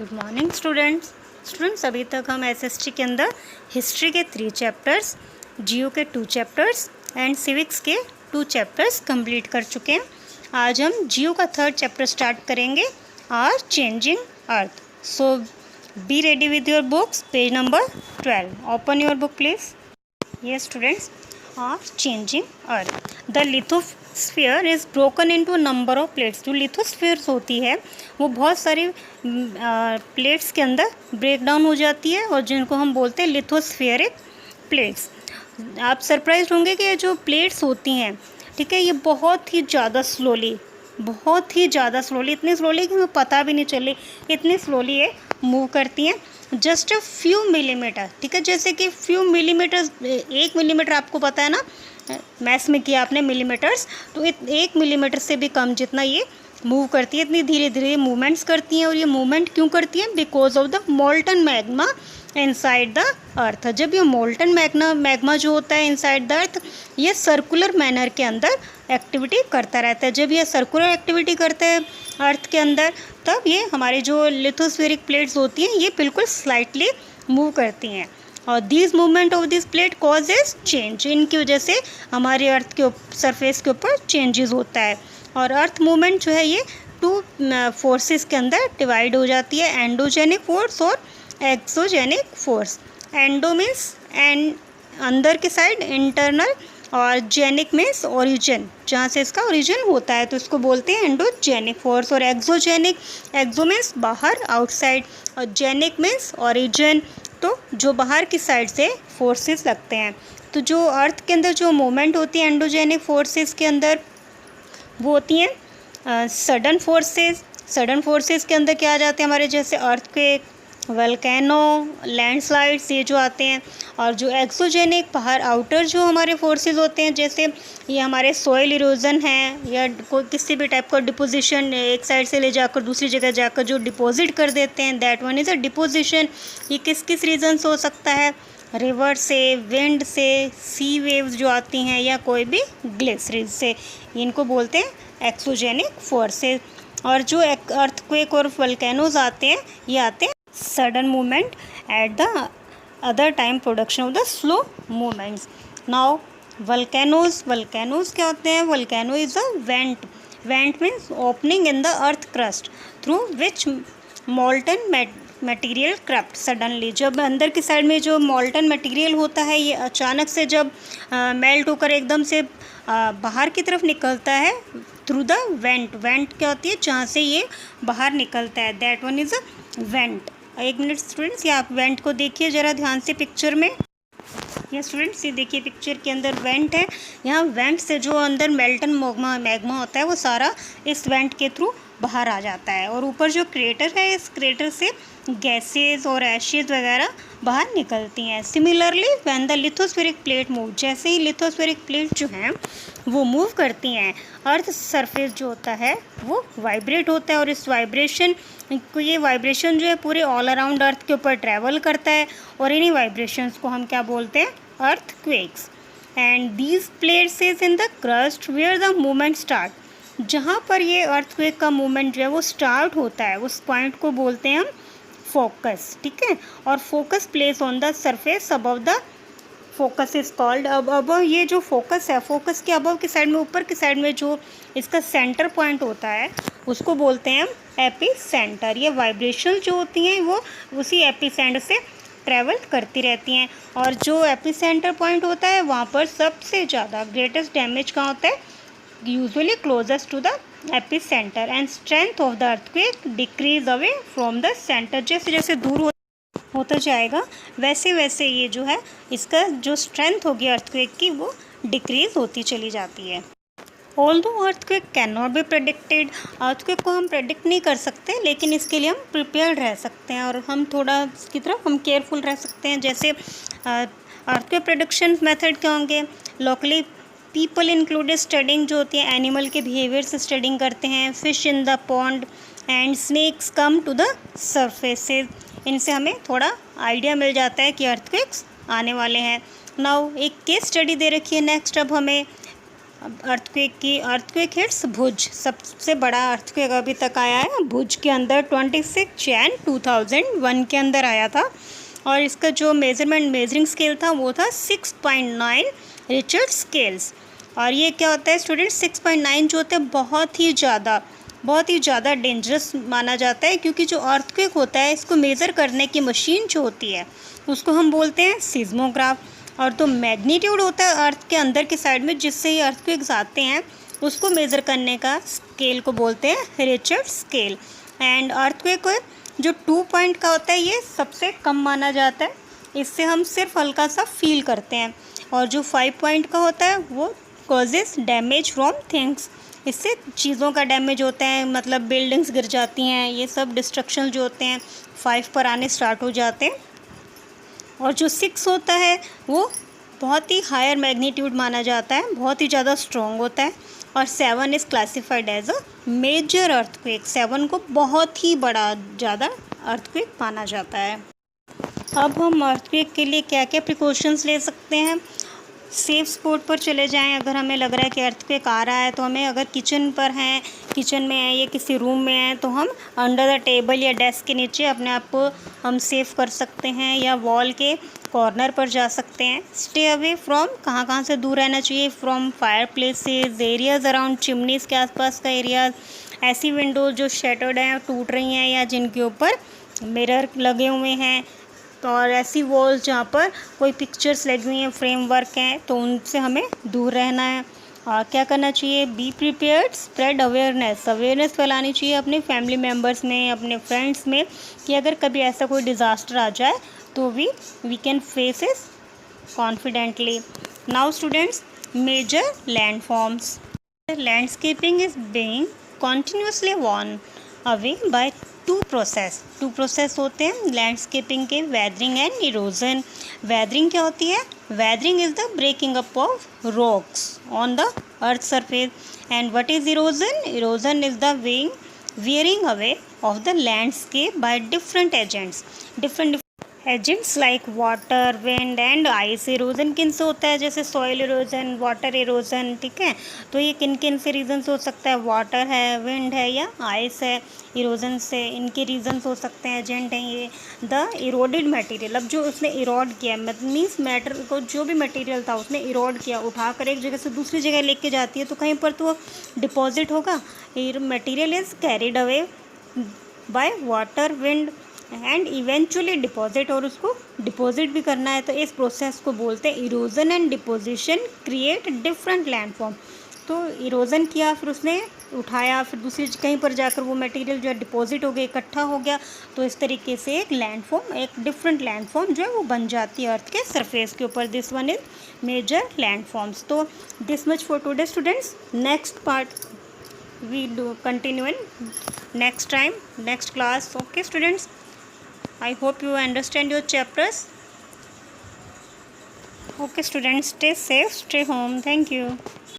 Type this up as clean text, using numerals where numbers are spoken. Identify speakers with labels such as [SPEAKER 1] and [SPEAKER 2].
[SPEAKER 1] Good morning students अभी तक हम एसएसटी के अंदर हिस्ट्री के 3 चैप्टर्स, जियो के 2 चैप्टर्स एंड सिविक्स के 2 चैप्टर्स कंप्लीट कर चुके हैं। आज हम जियो का 3rd चैप्टर स्टार्ट करेंगे, our changing earth. So be ready with your books, page number 12। Open your book please. Yes students, our changing earth. The lithosphere is broken into number of plates. जो lithospheres होती है वो बहुत सारी plates के अंदर break down हो जाती है और जिनको हम बोलते हैं लिथोस्फीयरिक प्लेट्स। आप सरप्राइज होंगे कि ये जो प्लेट्स होती हैं, ठीक है, ये बहुत ही ज़्यादा स्लोली, इतनी स्लोली कि हमें पता भी नहीं चले, इतनी स्लोली ये मूव करती हैं। जस्ट अ फ्यू मिलीमीटर, ठीक है, जैसे कि फ्यू मिलीमीटर, 1 मिलीमीटर आपको पता है ना, मैथ्स में किया आपने मिलीमीटर्स, तो 1 मिलीमीटर से भी कम जितना ये मूव करती है, इतनी धीरे धीरे मूवमेंट्स करती हैं। और ये मूवमेंट क्यों करती हैं? Because of the molten magma inside the earth. जब ये मोल्टन मैग्मा जो होता है इनसाइड द अर्थ, ये सर्कुलर मैनर के अंदर एक्टिविटी करता रहता है। जब ये सर्कुलर एक्टिविटी करता है अर्थ के अंदर, तब ये हमारी जो लिथोस्फेरिक प्लेट्स होती हैं ये बिल्कुल स्लाइटली मूव करती हैं। और this movement of this plate causes change. इनकी वजह से हमारे अर्थ के सरफेस के ऊपर चेंजेस होता है। और अर्थ मूवमेंट जो है ये 2 फोर्सेस के अंदर डिवाइड हो जाती है, एंडोजेनिक फोर्स और एक्सोजेनिक फोर्स। एंडो मीन्स अंदर के साइड, इंटरनल, और जेनिक मीन्स ओरिजिन, जहाँ से इसका ओरिजिन होता है, तो इसको बोलते हैं एंडोजेनिक फोर्स। और एक्सोजेनिक, एक्सो मीन्स बाहर, आउटसाइड, और जेनिक मीन्स ओरिजिन, तो जो बाहर की साइड से फोर्सेस लगते हैं। तो जो अर्थ के अंदर जो मूवमेंट होती है एंडोजेनिक फोर्सेस के अंदर, वो होती हैं सडन फोर्सेस के अंदर क्या आ जाते हैं हमारे, जैसे अर्थक्वेक, वल्केनो, लैंडस्लाइड्स, ये जो आते हैं। और जो एक्सोजेनिक, बाहर आउटर जो हमारे फोर्सेस होते हैं, जैसे ये हमारे सॉइल इरोजन है या कोई किसी भी टाइप का डिपोजिशन, एक साइड से ले जाकर दूसरी जगह जाकर जो डिपॉजिट कर देते हैं, that one is a deposition. ये किस किस रीज़न से हो सकता है? रिवर से, विंड से, सी वेव्स जो आती हैं, या कोई भी ग्लेशियर्स से, इनको बोलते हैं एक्सोजेनिक फोर्सेस। और जो अर्थक्वेक और वल्केनोज आते हैं, ये आते हैं sudden movement at the other time production of the slow movements. Now volcanoes क्या होते हैं? Volcano is a vent means opening in the earth crust through which molten material erupt suddenly. जब अंदर की साइड में जो मोल्टन मटेरियल होता है, ये अचानक से जब मेल्ट होकर एकदम से बाहर की तरफ निकलता है थ्रू द वेंट क्या होती है? जहाँ से ये बाहर निकलता है, that one is a went. 1 minute students, ये आप वेंट को देखिए ज़रा ध्यान से पिक्चर में। ये स्टूडेंट्स, ये देखिए पिक्चर के अंदर वेंट है। यहाँ वेंट से जो अंदर मेल्टन मैग्मा होता है वो सारा इस वेंट के थ्रू बाहर आ जाता है। और ऊपर जो क्रेटर है, इस क्रेटर से गैसेस और एशेज वगैरह बाहर निकलती हैं। Similarly when the lithospheric plate move, जैसे ही लिथोस्फेरिक प्लेट जो हैं वो मूव करती हैं, अर्थ सरफेस जो होता है वो वाइब्रेट होता है। और इस वाइब्रेशन जो है पूरे ऑल अराउंड अर्थ के ऊपर ट्रैवल करता है। और इन्हीं वाइब्रेशंस को हम क्या बोलते हैं? Earthquakes. And these plates is in the crust where the movement start. जहाँ पर ये अर्थक्वेक का मूवमेंट जो है वो स्टार्ट होता है, उस पॉइंट को बोलते हैं हम फोकस, ठीक है। और focus place on the surface above the focus is called. अब ये जो फोकस है, फोकस के अबव की साइड में, ऊपर की साइड में जो इसका सेंटर पॉइंट होता है, उसको बोलते हैं हम एपी सेंटर। ये वाइब्रेशन जो होती हैं वो उसी एपी सेंटर से ट्रैवल करती रहती हैं। और जो एपी सेंटर पॉइंट होता है वहाँ पर सबसे ज़्यादा ग्रेटेस्ट डैमेज कहाँ होता है? Usually closest to the epicentre. And strength of the earthquake decrease away from the centre. जैसे जैसे दूर होता जाएगा वैसे वैसे ये जो है, इसका जो स्ट्रेंथ होगी अर्थक्वेक की, वो डिक्रीज होती चली जाती है। Although earthquake can not be predicted, earthquake को हम प्रेडिक्ट नहीं कर सकते, लेकिन इसके लिए हम प्रिपेयर्ड रह सकते हैं और हम थोड़ा इसकी तरफ हम केयरफुल रह सकते हैं। जैसे अर्थक्वेक प्रेडिक्शन मेथड क्या होंगे? लोकली पीपल इंक्लूडेड स्टडिंग जो होती है एनिमल के बिहेवियर से स्टडिंग करते हैं। Fish in the pond and snakes come to the surfaces. इनसे हमें थोड़ा आइडिया मिल जाता है कि अर्थक्वेक्स आने वाले हैं। नाउ एक केस स्टडी दे रखी है नेक्स्ट। अब हमें अर्थक्वेक हिट्स भुज, सबसे बड़ा अर्थक्वेक अभी तक आया है भुज के अंदर 26 जैन 2001 के अंदर आया था। और इसका जो मेजरिंग स्केल था वो था 6.9 रिचर्ड स्केल्स। और ये क्या होता है स्टूडेंट्स, 6.9 जो होता है बहुत ही ज़्यादा डेंजरस माना जाता है, क्योंकि जो अर्थक्वेक होता है इसको मेज़र करने की मशीन जो होती है उसको हम बोलते हैं सीज़मोग्राफ। और तो मैग्नीट्यूड होता है अर्थ के अंदर के साइड में जिससे ये अर्थक्वेक्स आते हैं उसको मेज़र करने का स्केल को बोलते हैं रिचर्ड स्केल। एंड अर्थक्वेक जो 2 पॉइंट का होता है ये सबसे कम माना जाता है, इससे हम सिर्फ हल्का सा फील करते हैं। और जो 5 पॉइंट का होता है वो कॉजेस डैमेज फ्रॉम थिंग्स, इससे चीज़ों का डैमेज होता है, मतलब बिल्डिंग्स गिर जाती हैं, ये सब डिस्ट्रक्शन जो होते हैं 5 पर आने स्टार्ट हो जाते हैं। और जो 6 होता है वो बहुत ही हायर मैग्नीट्यूड माना जाता है, बहुत ही ज़्यादा स्ट्रॉन्ग होता है। और 7 is classified as a major earthquake, 7 को बहुत ही बड़ा ज़्यादा अर्थक्वेक माना जाता है। अब हम अर्थक्वेक के लिए क्या क्या प्रिकॉशंस ले सकते हैं। सेफ स्पॉट पर चले जाएं, अगर हमें लग रहा है कि अर्थक्वेक आ रहा है तो हमें, अगर किचन में है या किसी रूम में है तो हम अंडर द टेबल या डेस्क के नीचे अपने आप को हम सेफ कर सकते हैं, या वॉल के कॉर्नर पर जा सकते हैं। स्टे अवे फ्रॉम, कहाँ से दूर रहना चाहिए, from fire places, areas around chimneys के आसपास का एरियाज़, ऐसी विंडोज़ जो शटर्ड हैं, टूट रही हैं या जिनके ऊपर मिरर लगे हुए हैं, तो और ऐसी वॉल्स जहाँ पर कोई पिक्चर्स लगी हुई हैं, फ्रेम वर्क हैं, तो उनसे हमें दूर रहना है। और क्या करना चाहिए, बी प्रिपेयर्ड, स्प्रेड अवेयरनेस फैलानी चाहिए अपने फैमिली मेम्बर्स में, अपने फ्रेंड्स में, कि अगर कभी ऐसा कोई डिज़ास्टर आ जाए तो we can face it confidently. Now students, major landforms. Landscaping is being continuously worn away by two process होते हैं लैंडस्केपिंग के, वेदरिंग एंड इरोजन। वेदरिंग क्या होती है, weathering is the breaking up of rocks on the earth surface. And what is erosion, erosion is the wearing away of the landscape by different agents like water, wind and ice. Erosion किन से होता है, जैसे soil erosion, water erosion, ठीक है। तो ये किन से रीजन हो सकता है, वाटर है, विंड है या आइस है। इरोजन से इनके रीजन्स हो सकते हैं, एजेंट हैं ये। द इरोडेड मटेरियल, अब जो उसने इरोड किया मीन्स मैटर को, जो भी मटेरियल था उसने इरोड किया, उठाकर एक जगह से दूसरी जगह लेके जाती है तो कहीं पर तो डिपॉजिट होगा। Material is carried away by water, wind and eventually deposit, और उसको डिपॉजिट भी करना है, तो इस प्रोसेस को बोलते हैं erosion and deposition create different landform. तो इरोजन किया, फिर उसने उठाया, फिर दूसरी कहीं पर जाकर वो मटेरियल जो है डिपॉजिट हो गया, इकट्ठा हो गया, तो इस तरीके से एक लैंडफॉर्म, एक डिफरेंट लैंडफॉर्म जो है वो बन जाती है अर्थ के सरफेस के ऊपर। This one is major landforms. तो this much for today students. Next part we do continue in next class. Okay students, I hope you understand your chapters. Okay students, stay safe, stay home. Thank you.